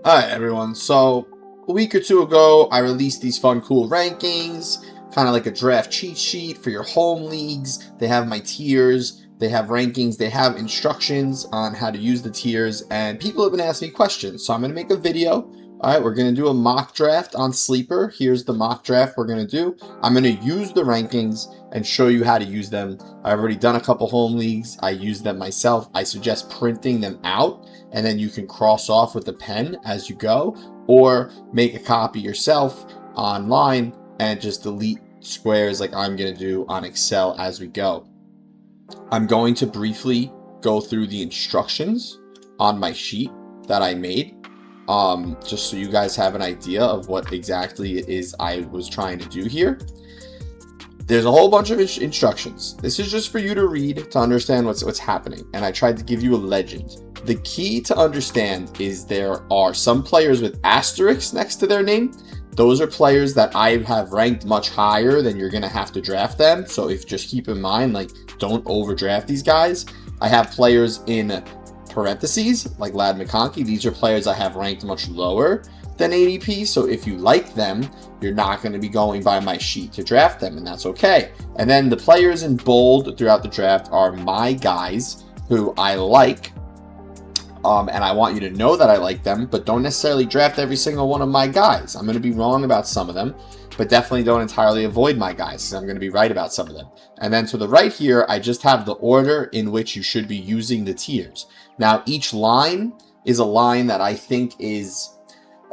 Alright everyone, so a week or two ago I released these fun cool rankings, kind of like a draft cheat sheet for your home leagues. They have my tiers, they have rankings, they have instructions on how to use the tiers, and people have been asking me questions, so I'm going to make a video. Alright, we're going to do a mock draft on Sleeper. Here's the mock draft we're going to do. I'm going to use the rankings and show you how to use them. I've already done a couple home leagues. I use them myself. I suggest printing them out, and then you can cross off with the pen as you go, or make a copy yourself online and just delete squares like I'm going to do on Excel as we go. I'm going to briefly go through the instructions on my sheet that I made. Just so you guys have an idea of what exactly it is I was trying to do here. There's a whole bunch of instructions. This is just for you to read to understand what's happening, and I tried to give you a legend. The key to understand is there are some players with asterisks next to their name. Those are players that I have ranked much higher than you're going to have to draft them. So if just keep in mind, like, don't overdraft these guys. I have players in parentheses like Lad McConkey. These are players I have ranked much lower than ADP, so if you like them, you're not going to be going by my sheet to draft them, and that's okay. And then the players in bold throughout the draft are my guys who I like, and I want you to know that I like them, but don't necessarily draft every single one of my guys. I'm going to be wrong about some of them, but definitely don't entirely avoid my guys, because I'm going to be right about some of them. And then to the right here, I just have the order in which you should be using the tiers. Now, each line is a line that I think is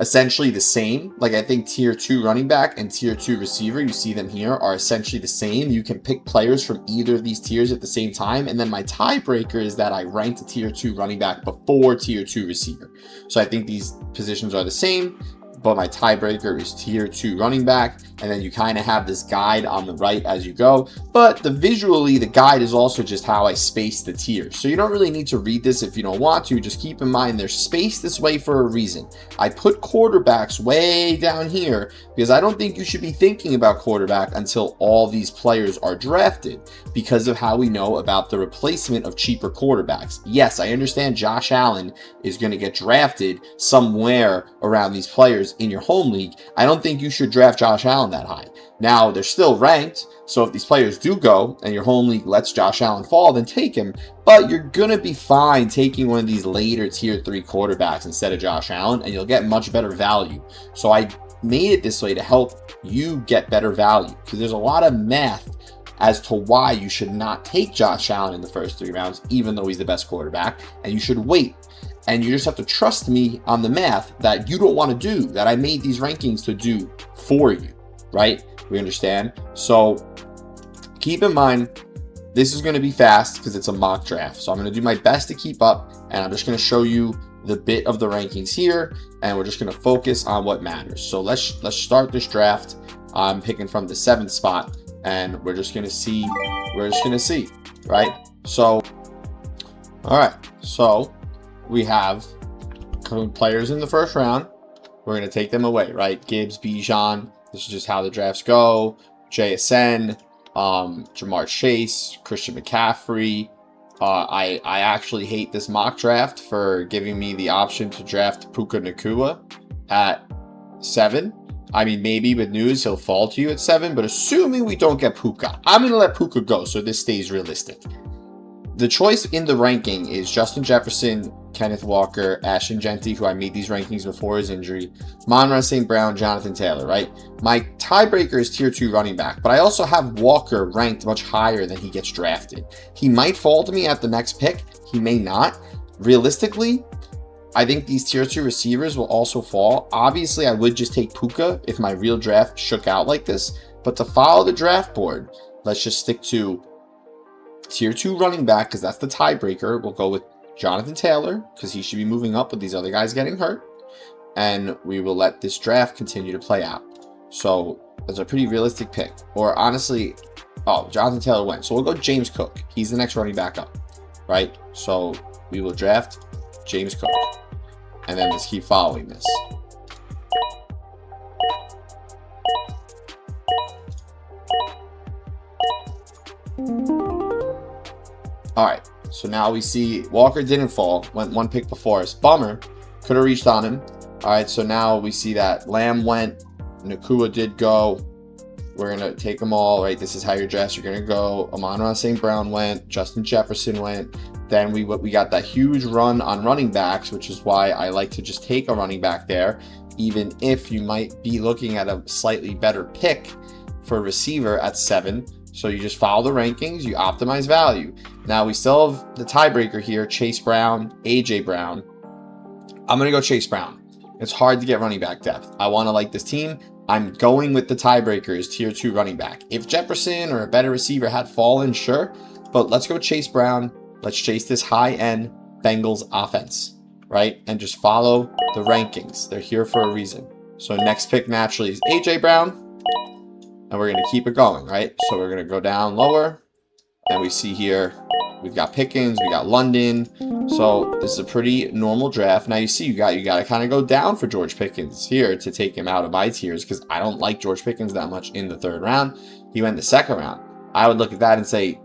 essentially the same. Like, I think tier 2 running back and tier 2 receiver, you see them here, are essentially the same. You can pick players from either of these tiers at the same time. And then my tiebreaker is that I ranked a tier 2 running back before tier 2 receiver. So I think these positions are the same, but my tiebreaker is tier 2 running back. And then you kind of have this guide on the right as you go. But visually, the guide is also just how I space the tiers. So you don't really need to read this if you don't want to. Just keep in mind they're spaced this way for a reason. I put quarterbacks way down here because I don't think you should be thinking about quarterback until all these players are drafted, because of how we know about the replacement of cheaper quarterbacks. Yes, I understand Josh Allen is going to get drafted somewhere around these players in your home league. I don't think you should draft Josh Allen that high. Now, they're still ranked, so if these players do go and your home league lets Josh Allen fall, then take him, but you're going to be fine taking one of these later tier 3 quarterbacks instead of Josh Allen, and you'll get much better value. So I made it this way to help you get better value, because there's a lot of math as to why you should not take Josh Allen in the first 3 rounds, even though he's the best quarterback, and you should wait. And you just have to trust me on the math that you don't want to do, that I made these rankings to do for you, right? We understand? So keep in mind, this is going to be fast because it's a mock draft. So I'm going to do my best to keep up, and I'm just going to show you the bit of the rankings here, and we're just going to focus on what matters. So let's start this draft. I'm picking from the 7th spot, and we're just going to see, right? So, all right. So we have players in the first round. We're going to take them away, right? Gibbs, Bijan. This is just how the drafts go. JSN, Jamar Chase, Christian McCaffrey. I actually hate this mock draft for giving me the option to draft Puka Nacua at 7. I mean, maybe with news, he'll fall to you at 7, but assuming we don't get Puka, I'm going to let Puka go so this stays realistic. The choice in the ranking is Justin Jefferson, Kenneth Walker, Ashton, Jeanty, who I made these rankings before his injury, Amon-Ra St. Brown, Jonathan Taylor, right? My tiebreaker is tier 2 running back, but I also have Walker ranked much higher than he gets drafted. He might fall to me at the next pick. He may not. Realistically, I think these tier 2 receivers will also fall. Obviously, I would just take Puka if my real draft shook out like this, but to follow the draft board, let's just stick to tier 2 running back, because that's the tiebreaker. We'll go with Jonathan Taylor, because he should be moving up with these other guys getting hurt. And we will let this draft continue to play out. So that's a pretty realistic pick. Or honestly, Jonathan Taylor went. So we'll go James Cook. He's the next running back up, right? So we will draft James Cook. And then just keep following this. All right, so now we see Walker didn't fall, went 1 pick before us. Bummer, could have reached on him. All right, so now we see that Lamb went, Nacua did go. We're going to take them all, right? This is how your drafts are going to go. Amon-Ra St. Brown went. Justin Jefferson went. Then we got that huge run on running backs, which is why I like to just take a running back there, even if you might be looking at a slightly better pick for a receiver at 7. So you just follow the rankings, you optimize value. Now we still have the tiebreaker here, Chase Brown, AJ Brown. I'm going to go Chase Brown. It's hard to get running back depth. I want to like this team. I'm going with the tiebreakers, tier 2 running back. If Jefferson or a better receiver had fallen, sure. But let's go Chase Brown. Let's chase this high-end Bengals offense, right? And just follow the rankings. They're here for a reason. So next pick naturally is AJ Brown. And we're going to keep it going, right? So we're going to go down lower. And we see here, we've got Pickens, we got London. So this is a pretty normal draft. Now you see, you got to kind of go down for George Pickens here to take him out of my tiers, because I don't like George Pickens that much in the 3rd round. He went in the 2nd round. I would look at that and say,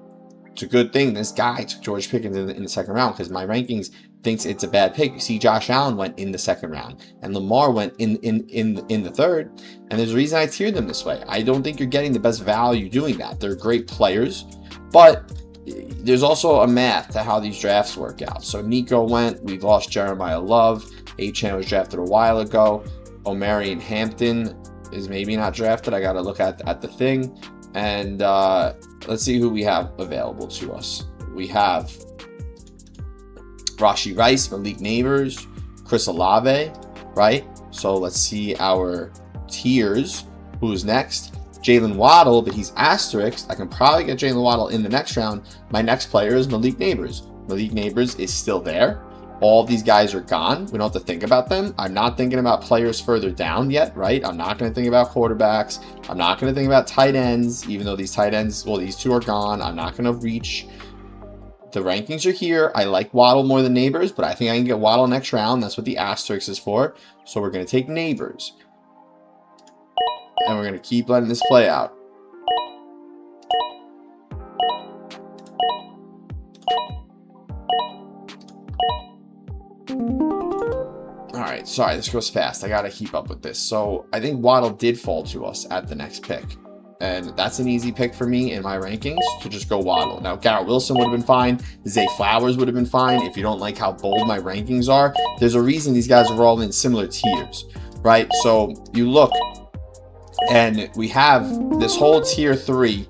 it's a good thing this guy took George Pickens in the 2nd round, because my rankings thinks it's a bad pick. You see, Josh Allen went in the 2nd round, and Lamar went in the 3rd. And there's a reason I tiered them this way. I don't think you're getting the best value doing that. They're great players, but there's also a math to how these drafts work out. So Nico went. We lost Jeremiah Love. Achane was drafted a while ago. Omarion Hampton is maybe not drafted. I got to look at the thing. And let's see who we have available to us. We have Rashee Rice, Malik Neighbors, Chris Olave, right? So let's see our tiers. Who's next? Jalen Waddle, but he's asterisked. I can probably get Jalen Waddle in the next round. My next player is Malik Neighbors. Malik Neighbors is still there. All of these guys are gone. We don't have to think about them. I'm not thinking about players further down yet, right? I'm not going to think about quarterbacks. I'm not going to think about tight ends, even though these tight ends, well, these 2 are gone. I'm not going to reach. The rankings are here. I like Waddle more than Neighbors, but I think I can get Waddle next round. That's what the asterisk is for. So we're going to take Neighbors. And we're going to keep letting this play out. Alright, sorry, this goes fast. I got to keep up with this. So I think Waddle did fall to us at the next pick. And that's an easy pick for me in my rankings to just go Waddle. Now, Garrett Wilson would have been fine. Zay Flowers would have been fine. If you don't like how bold my rankings are, there's a reason these guys are all in similar tiers, right? So you look, and we have this whole tier 3.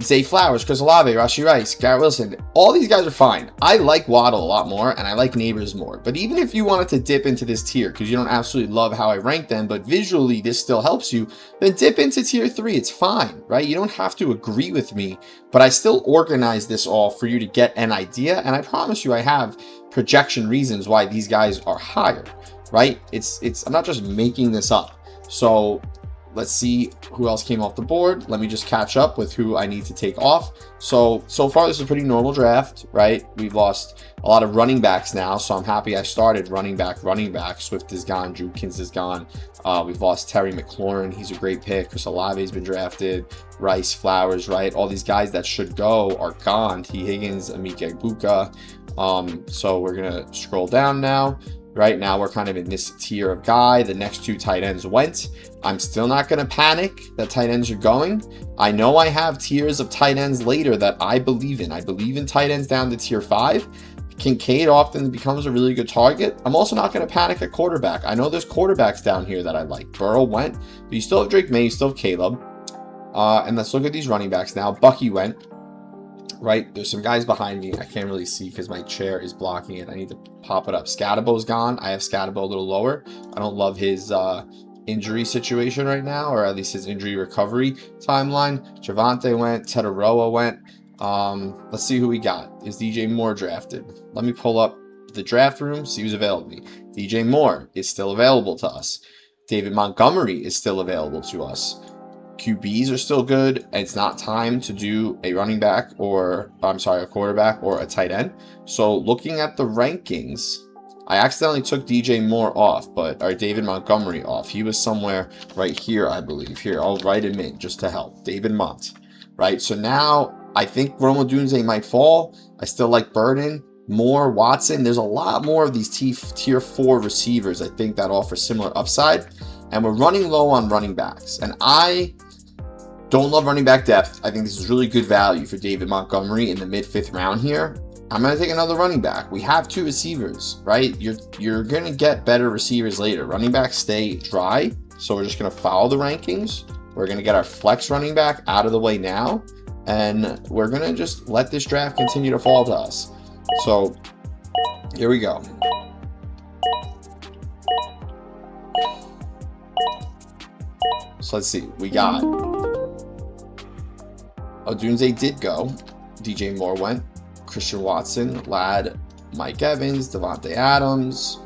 Zay Flowers, Chris Olave, Rashee Rice, Garrett Wilson. All these guys are fine. I like Waddle a lot more, and I like Neighbors more. But even if you wanted to dip into this tier, because you don't absolutely love how I rank them, but visually this still helps you, then dip into tier 3. It's fine, right? You don't have to agree with me, but I still organize this all for you to get an idea. And I promise you I have projection reasons why these guys are higher, right? I'm not just making this up. So let's see who else came off the board. Let me just catch up with who I need to take off. So far, this is a pretty normal draft, right? We've lost a lot of running backs now, so I'm happy I started running back. Swift is gone. Jukins is gone. We've lost Terry McLaurin. He's a great pick. Chris Olave's been drafted. Rice, Flowers, right? All these guys that should go are gone. T. Higgins, Emeka, Egbuka. So we're going to scroll down now. Right now, we're kind of in this tier of guy. The next 2 tight ends went. I'm still not going to panic that tight ends are going. I know I have tiers of tight ends later that I believe in. I believe in tight ends down to tier 5. Kincaid often becomes a really good target. I'm also not going to panic at quarterback. I know there's quarterbacks down here that I like. Burrow went, but you still have Drake May, you still have Caleb. And let's look at these running backs now. Bucky went. Right, there's some guys behind me. I can't really see because my chair is blocking it. I need to pop it up. Scadabo's gone. I have Scadabo a little lower. I don't love his injury situation right now, or at least his injury recovery timeline. Javonte went. Tetaroa went. Let's see who we got. Is DJ Moore drafted? Let me pull up the draft room, see who's available to me. DJ Moore is still available to us. David Montgomery is still available to us. QBs are still good. It's not time to do a running back or, a quarterback or a tight end. So looking at the rankings, I accidentally took DJ Moore off, or David Montgomery off. He was somewhere right here, I believe. Here, I'll write him in just to help. David Mont, right? So now I think Odunze might fall. I still like Burden. Moore, Watson. There's a lot more of these tier 4 receivers, I think, that offer similar upside. And we're running low on running backs. And I don't love running back depth. I think this is really good value for David Montgomery in the mid-5th round here. I'm going to take another running back. We have 2 receivers, right? You're going to get better receivers later. Running backs stay dry, so we're just going to follow the rankings. We're going to get our flex running back out of the way now, and we're going to just let this draft continue to fall to us. So here we go. So let's see. We got Odunze did go. DJ Moore went. Christian Watson, Ladd, Mike Evans, Devontae Adams.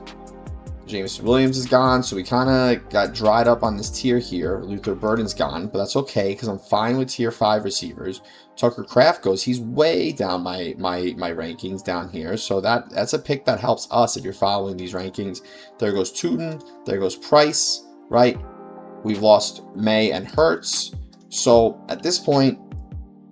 Jameson Williams is gone, so we kind of got dried up on this tier here. Luther Burden's gone, but that's okay because I'm fine with tier 5 receivers. Tucker Kraft goes. He's way down my rankings down here, so that's a pick that helps us if you're following these rankings. There goes Tootin. There goes Price, right? We've lost May and Hurts. So at this point,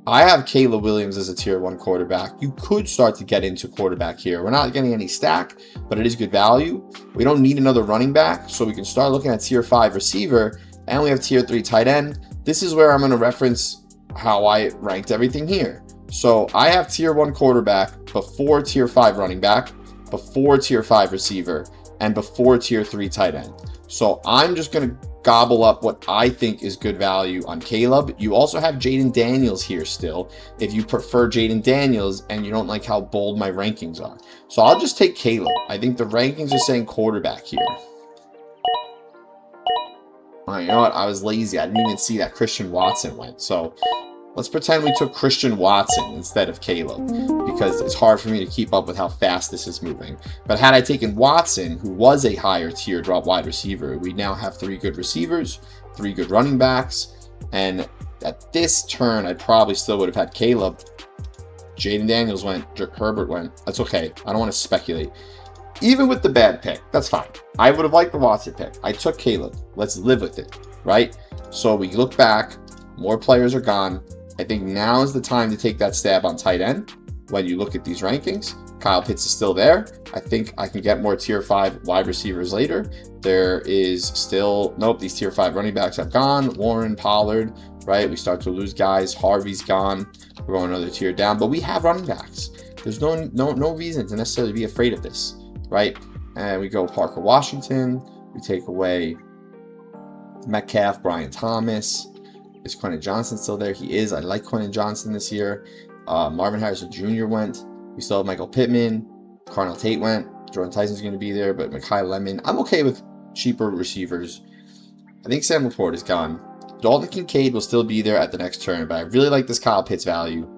I have Caleb Williams as a tier 1 quarterback. You could start to get into quarterback here. We're not getting any stack, but it is good value. We don't need another running back, so we can start looking at tier 5 receiver, and we have tier 3 tight end. This is where I'm going to reference how I ranked everything here. So I have tier 1 quarterback before tier 5 running back, before tier 5 receiver, and before tier 3 tight end. So I'm just going to gobble up what I think is good value on Caleb. You also have Jaden Daniels here still, if you prefer Jaden Daniels and you don't like how bold my rankings are. So I'll just take Caleb. I think the rankings are saying quarterback here. All right, you know what? I was lazy. I didn't even see that Christian Watson went. So let's pretend we took Christian Watson instead of Caleb, because it's hard for me to keep up with how fast this is moving. But had I taken Watson, who was a higher tier drop wide receiver, we now have 3 good receivers, 3 good running backs. And at this turn, I probably still would have had Caleb. Jaden Daniels went, Herbert went. That's okay. I don't want to speculate. Even with the bad pick, that's fine. I would have liked the Watson pick. I took Caleb. Let's live with it, right? So we look back, more players are gone. I think now is the time to take that stab on tight end. When you look at these rankings, Kyle Pitts is still there. I think I can get more tier 5 wide receivers later. There is still, nope, these tier 5 running backs have gone. Warren, Pollard, right? We start to lose guys. Harvey's gone. We're going another tier down, but we have running backs. There's no reason to necessarily be afraid of this, right? And we go Parker Washington. We take away Metcalf, Brian Thomas. Is Quentin Johnson still there? He is. I like Quentin Johnson this year. Marvin Harrison Jr. went. We still have Michael Pittman. Carnell Tate went. Jordan Tyson's going to be there, but Mekhi Lemon. I'm okay with cheaper receivers. I think Sam Laporte is gone. Dalton Kincaid will still be there at the next turn, but I really like this Kyle Pitts value,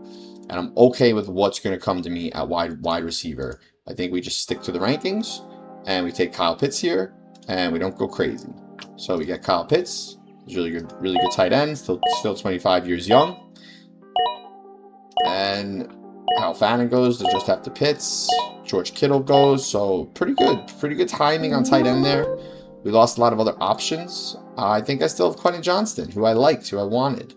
and I'm okay with what's going to come to me at wide receiver. I think we just stick to the rankings, and we take Kyle Pitts here, and we don't go crazy. So we get Kyle Pitts. He's really good tight end, still 25 years young. And Kyle Fannin goes to just after Pitts. George Kittle goes, so pretty good timing on tight end there. We lost a lot of other options. I think I still have Quentin Johnston, who I liked, who I wanted.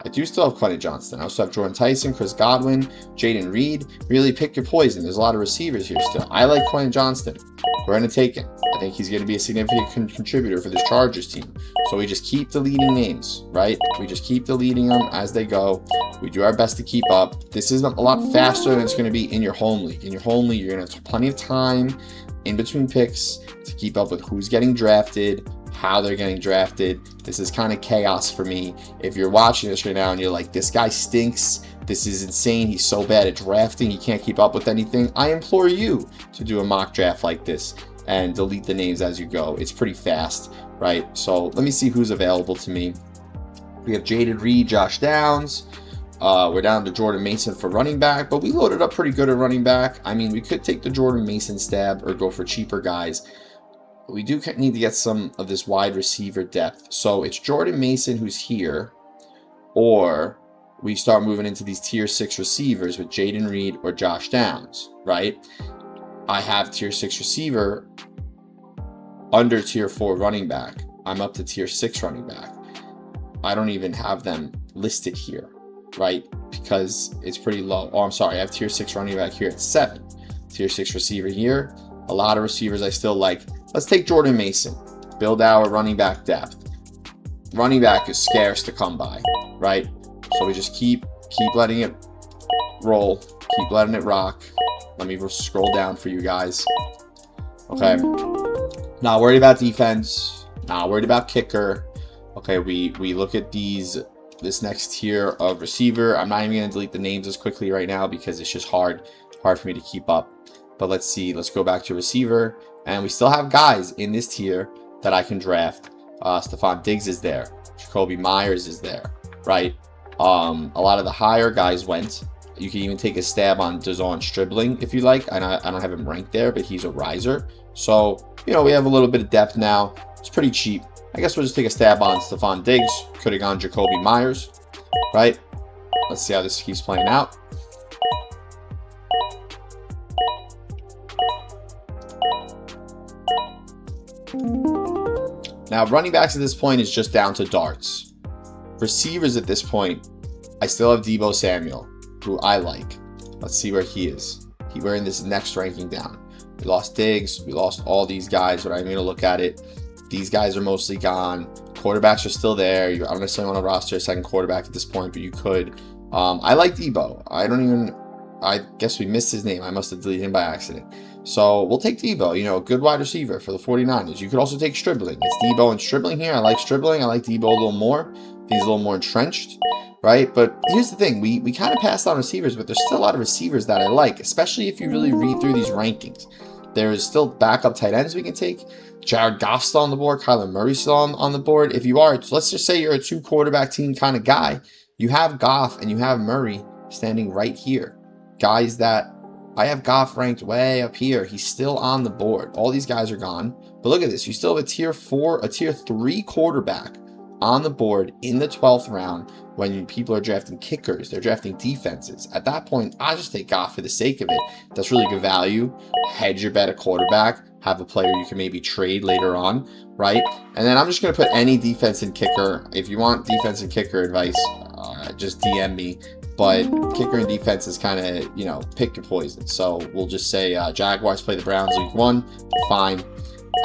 I do still have Quentin Johnston. I also have Jordan Tyson, Chris Godwin, Jaden Reed. Really pick your poison. There's a lot of receivers here still. I like Quentin Johnston. We're going to take him. I think he's going to be a significant contributor for this Chargers team. So we just keep deleting names, right? We just keep deleting them as they go. We do our best to keep up. This is a lot faster than it's going to be in your home league. In your home league, you're going to have plenty of time in between picks to keep up with who's getting drafted, how they're getting drafted. This is kind of chaos for me. If you're watching this right now and you're like, this guy stinks, this is insane, he's so bad at drafting, he can't keep up with anything, I implore you to do a mock draft like this and delete the names as you go. It's pretty fast, right? So let me see who's available to me. We have Jaden Reed, Josh Downs. We're down to Jordan Mason for running back, but we loaded up pretty good at running back. I mean, we could take the Jordan Mason stab or go for cheaper guys. We do need to get some of this wide receiver depth. So it's Jordan Mason who's here, or we start moving into these tier 6 receivers with Jaden Reed or Josh Downs, right? I have tier 6 receiver under tier 4 running back. I'm up to tier 6 running back. I don't even have them listed here, right? Because it's pretty low. Oh, I'm sorry. I have tier 6 running back here at 7. Tier 6 receiver here. A lot of receivers I still like. Let's take Jordan Mason. Build our running back depth. Running back is scarce to come by, right? So we just keep letting it roll. Keep letting it rock. Let me scroll down for you guys. Okay. Not worried about defense. Not worried about kicker. Okay, we look at this next tier of receiver. I'm not even going to delete the names as quickly right now because it's just hard for me to keep up. But let's see. Let's go back to receiver. And we still have guys in this tier that I can draft. Stephon Diggs is there. Jacoby Myers is there, right? A lot of the higher guys went. You can even take a stab on DeVonta Stribling if you like. I don't have him ranked there, but he's a riser. So, you know, we have a little bit of depth now. It's pretty cheap. I guess we'll just take a stab on Stephon Diggs. Could have gone Jacoby Myers, right? Let's see how this keeps playing out. Now, running backs at this point is just down to darts. Receivers at this point, I still have Deebo Samuel, who I like. Let's see where he is. We're in this next ranking down. We lost Diggs. We lost all these guys, but I'm going to look at it. These guys are mostly gone. Quarterbacks are still there. I don't necessarily want to roster a second quarterback at this point, but you could. I like Deebo. I guess we missed his name. I must have deleted him by accident. So we'll take Deebo, you know, a good wide receiver for the 49ers. You could also take Stribling. It's Deebo and Stribling here. I like Stribling. I like Deebo a little more. He's a little more entrenched, right? But here's the thing. We kind of passed on receivers, but there's still a lot of receivers that I like, especially if you really read through these rankings. There's still backup tight ends we can take. Jared Goff's still on the board. Kyler Murray's still on the board. If you are, let's just say you're a 2-quarterback team kind of guy. You have Goff and you have Murray standing right here. Guys that I have Goff ranked way up here. He's still on the board. All these guys are gone. But look at this. You still have a tier 3 quarterback on the board in the 12th round when people are drafting kickers. They're drafting defenses. At that point, I just take Goff for the sake of it. That's really good value. Hedge your bet at quarterback. Have a player you can maybe trade later on, right? And then I'm just going to put any defense and kicker. If you want defense and kicker advice, just DM me. But kicker and defense is kind of, you know, pick your poison. So we'll just say Jaguars play the Browns week 1. Fine.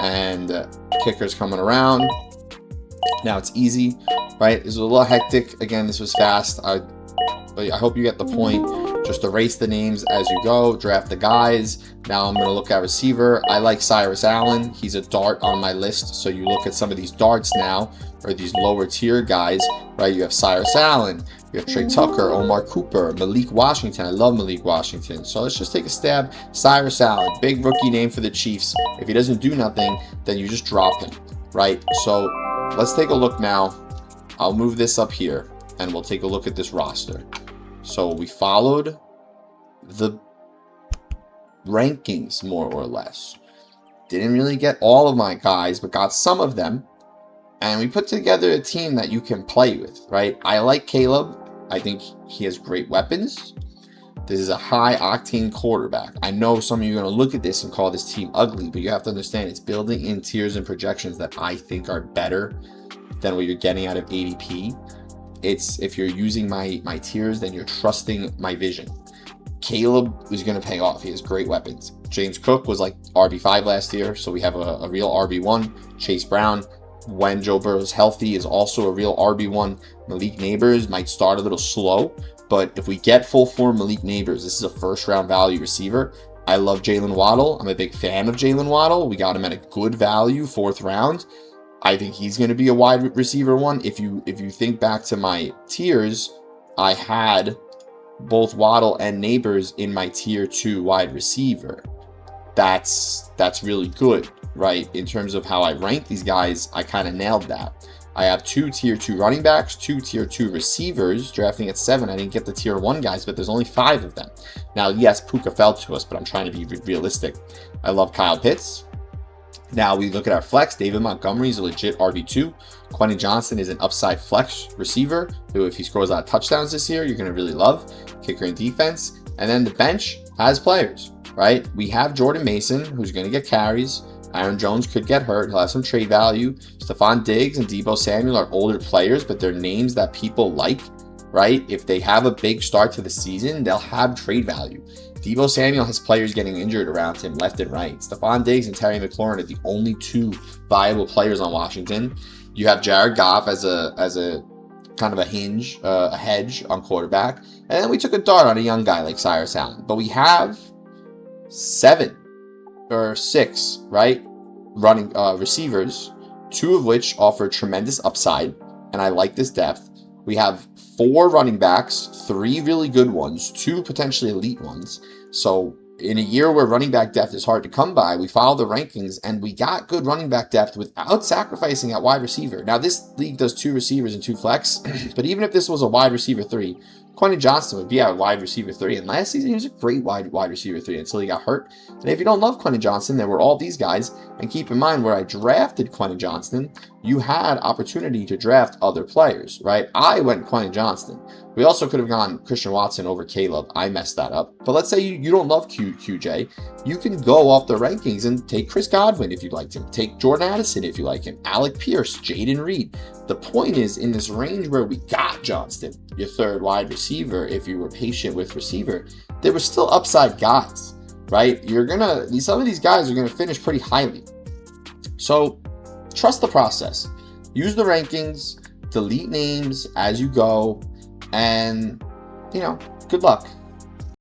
And kicker's coming around. Now it's easy, right? This was a little hectic. Again, this was fast. But I hope you get the point. Just erase the names as you go. Draft the guys. Now I'm going to look at receiver. I like Cyrus Allen. He's a dart on my list. So you look at some of these darts now, or these lower tier guys, right? You have Cyrus Allen. You have Trey Tucker, Omar Cooper, Malik Washington. I love Malik Washington. So let's just take a stab. Cyrus Allen, big rookie name for the Chiefs. If he doesn't do nothing, then you just drop him, right? So let's take a look now. I'll move this up here, and we'll take a look at this roster. So we followed the rankings more or less. Didn't really get all of my guys, but got some of them. And we put together a team that you can play with, right? I like Caleb. I think he has great weapons. This is a high-octane quarterback. I know some of you are going to look at this and call this team ugly, but you have to understand it's building in tiers and projections that I think are better than what you're getting out of ADP. It's if you're using my tiers, then you're trusting my vision. Caleb is going to pay off. He has great weapons. James Cook was like RB5 last year, so we have a real RB1. Chase Brown, when Joe Burrow is healthy, is also a real RB1. Malik Neighbors might start a little slow, but if we get full form Malik Neighbors, this is a first-round value receiver. I love Jalen Waddle. I'm a big fan of Jalen Waddle. We got him at a good value, 4th round. I think he's going to be a wide receiver one. If you think back to my tiers, I had both Waddle and Neighbors in my tier 2 wide receiver. That's really good, right? In terms of how I rank these guys, I kind of nailed that. I have 2 tier 2 running backs, 2 tier 2 receivers, drafting at 7. I didn't get the tier 1 guys, but there's only 5 of them. Now, yes, Puka fell to us, but I'm trying to be realistic. I love Kyle Pitts. Now we look at our flex. David Montgomery is a legit RB2. Quentin Johnson is an upside flex receiver who, if he scores a lot of touchdowns this year, you're going to really love. Kicker and defense. And then the bench has players, right? We have Jordan Mason, who's going to get carries. Aaron Jones could get hurt. He'll have some trade value. Stephon Diggs and Deebo Samuel are older players, but they're names that people like. right? If they have a big start to the season, they'll have trade value. Deebo Samuel has players getting injured around him left and right. Stephon Diggs and Terry McLaurin are the only two viable players on Washington. You have Jared Goff as a kind of a hedge on quarterback. And then we took a dart on a young guy like Cyrus Allen. But we have 7 or 6, right, running receivers, 2 of which offer tremendous upside, and I like this depth. We have 4 running backs, 3 really good ones, 2 potentially elite ones. So in a year where running back depth is hard to come by, we followed the rankings and we got good running back depth without sacrificing at wide receiver. Now, this league does 2 receivers and 2 flex, but even if this was a wide receiver 3, Quentin Johnston would be our wide receiver 3. And last season, he was a great wide receiver 3 until he got hurt. And if you don't love Quentin Johnston, there were all these guys. And keep in mind, where I drafted Quentin Johnston, you had opportunity to draft other players, right? I went Quentin Johnston. We also could have gone Christian Watson over Caleb. I messed that up. But let's say you don't love QJ. You can go off the rankings and take Chris Godwin if you liked him. Take Jordan Addison if you like him. Alec Pierce, Jaden Reed. The point is, in this range where we got Johnston, your 3rd wide receiver, if you were patient with receiver, there were still upside guys, right? Some of these guys are gonna finish pretty highly. So trust the process. Use the rankings, delete names as you go, and good luck.